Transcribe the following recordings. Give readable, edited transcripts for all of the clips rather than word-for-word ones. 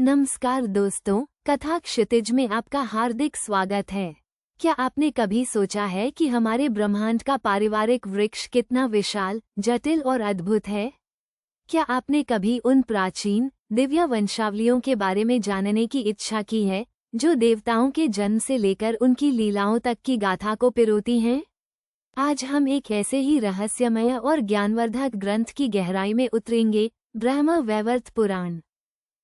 नमस्कार दोस्तों, कथा क्षितिज में आपका हार्दिक स्वागत है। क्या आपने कभी सोचा है कि हमारे ब्रह्मांड का पारिवारिक वृक्ष कितना विशाल, जटिल और अद्भुत है? क्या आपने कभी उन प्राचीन, दिव्य वंशावलियों के बारे में जानने की इच्छा की है, जो देवताओं के जन्म से लेकर उनकी लीलाओं तक की गाथा को पिरोती हैं? आज हम एक ऐसे ही रहस्यमय और ज्ञानवर्धक ग्रंथ की गहराई में उतरेंगे, ब्रह्म वैवर्त पुराण।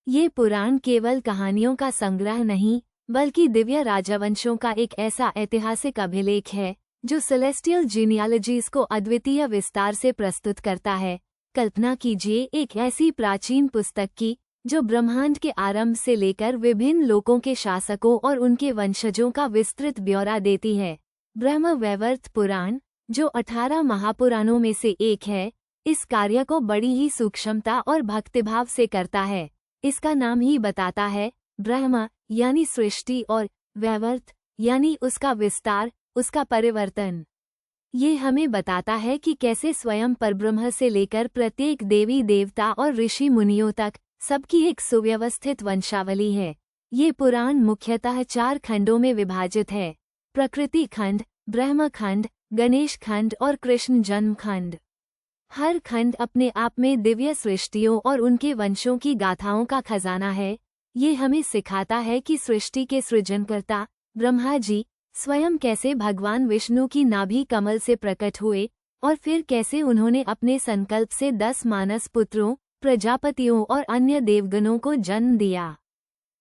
ये पुराण केवल कहानियों का संग्रह नहीं, बल्कि दिव्य राजवंशों का एक ऐसा ऐतिहासिक अभिलेख है, जो सेलेस्टियल जीनियालॉजीज को अद्वितीय विस्तार से प्रस्तुत करता है। कल्पना कीजिए एक ऐसी प्राचीन पुस्तक की, जो ब्रह्मांड के आरंभ से लेकर विभिन्न लोकों के शासकों और उनके वंशजों का विस्तृत ब्यौरा देती है। ब्रह्म वैवर्त पुराण, जो 18 महापुराणों में से एक है, इस कार्य को बड़ी ही सूक्ष्मता और भक्तिभाव से करता है। इसका नाम ही बताता है, ब्रह्म यानी सृष्टि और वैवर्त यानी उसका विस्तार, उसका परिवर्तन। ये हमें बताता है कि कैसे स्वयं परब्रह्म से लेकर प्रत्येक देवी देवता और ऋषि मुनियों तक सबकी एक सुव्यवस्थित वंशावली है। ये पुराण मुख्यतः 4 खंडों में विभाजित है: प्रकृति खंड, ब्रह्म खंड, गणेश खंड और कृष्ण जन्म खंड। हर खंड अपने आप में दिव्य सृष्टियों और उनके वंशों की गाथाओं का खजाना है। ये हमें सिखाता है कि सृष्टि के सृजनकर्ता ब्रह्मा जी स्वयं कैसे भगवान विष्णु की नाभि कमल से प्रकट हुए और फिर कैसे उन्होंने अपने संकल्प से 10 मानस पुत्रों, प्रजापतियों और अन्य देवगणों को जन्म दिया।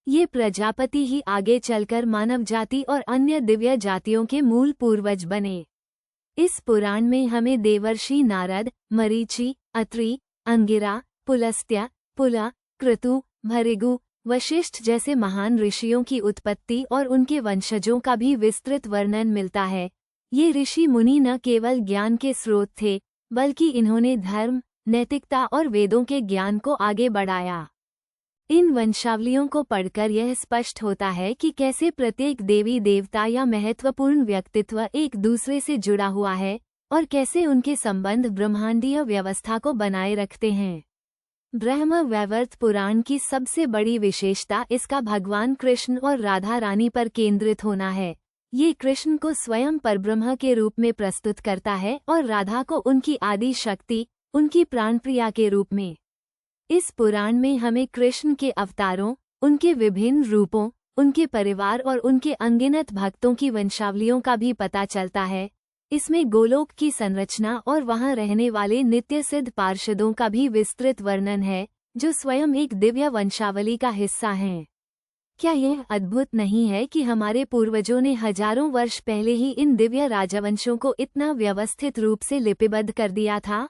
ये प्रजापति ही आगे चलकर मानव जाति और अन्य दिव्य जातियों के मूल पूर्वज बने। इस पुराण में हमें देवर्षि नारद, मरीचि, अत्रि, अंगिरा, पुलस्त्य, पुला, क्रतु, भृगु, वशिष्ठ जैसे महान ऋषियों की उत्पत्ति और उनके वंशजों का भी विस्तृत वर्णन मिलता है। ये ऋषि मुनि न केवल ज्ञान के स्रोत थे, बल्कि इन्होंने धर्म, नैतिकता और वेदों के ज्ञान को आगे बढ़ाया। इन वंशावलियों को पढ़कर यह स्पष्ट होता है कि कैसे प्रत्येक देवी देवता या महत्वपूर्ण व्यक्तित्व एक दूसरे से जुड़ा हुआ है और कैसे उनके संबंध ब्रह्मांडीय व्यवस्था को बनाए रखते हैं। ब्रह्म वैवर्त पुराण की सबसे बड़ी विशेषता इसका भगवान कृष्ण और राधा रानी पर केंद्रित होना है। ये कृष्ण को स्वयं परब्रह्म के रूप में प्रस्तुत करता है और राधा को उनकी आदि शक्ति, उनकी प्राणप्रिया के रूप में। इस पुराण में हमें कृष्ण के अवतारों, उनके विभिन्न रूपों, उनके परिवार और उनके अनगिनत भक्तों की वंशावलियों का भी पता चलता है। इसमें गोलोक की संरचना और वहां रहने वाले नित्य सिद्ध पार्षदों का भी विस्तृत वर्णन है, जो स्वयं एक दिव्य वंशावली का हिस्सा हैं। क्या यह अद्भुत नहीं है कि हमारे पूर्वजों ने हजारों वर्ष पहले ही इन दिव्य राजवंशों को इतना व्यवस्थित रूप से लिपिबद्ध कर दिया था?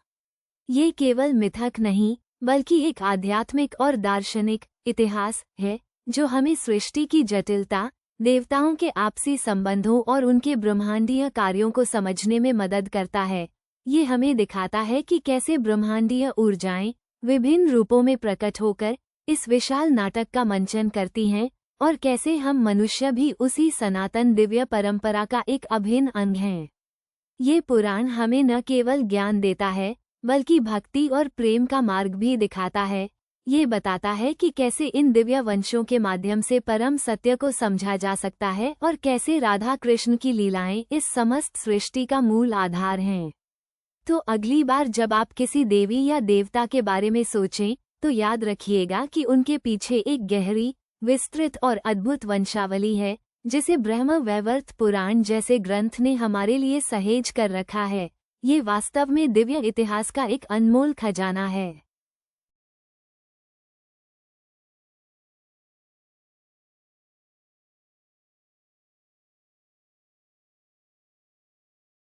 ये केवल मिथक नहीं, बल्कि एक आध्यात्मिक और दार्शनिक इतिहास है, जो हमें सृष्टि की जटिलता, देवताओं के आपसी संबंधों और उनके ब्रह्मांडीय कार्यों को समझने में मदद करता है। ये हमें दिखाता है कि कैसे ब्रह्मांडीय ऊर्जाएं विभिन्न रूपों में प्रकट होकर इस विशाल नाटक का मंचन करती हैं और कैसे हम मनुष्य भी उसी सनातन दिव्य परंपरा का एक अभिन्न अंग हैं। ये पुराण हमें न केवल ज्ञान देता है, बल्कि भक्ति और प्रेम का मार्ग भी दिखाता है। ये बताता है कि कैसे इन दिव्य वंशों के माध्यम से परम सत्य को समझा जा सकता है और कैसे राधा कृष्ण की लीलाएं इस समस्त सृष्टि का मूल आधार हैं। तो अगली बार जब आप किसी देवी या देवता के बारे में सोचें, तो याद रखिएगा कि उनके पीछे एक गहरी, विस्तृत और अद्भुत वंशावली है, जिसे ब्रह्म वैवर्त पुराण जैसे ग्रंथ ने हमारे लिए सहेज कर रखा है। ये वास्तव में दिव्य इतिहास का एक अनमोल खजाना है।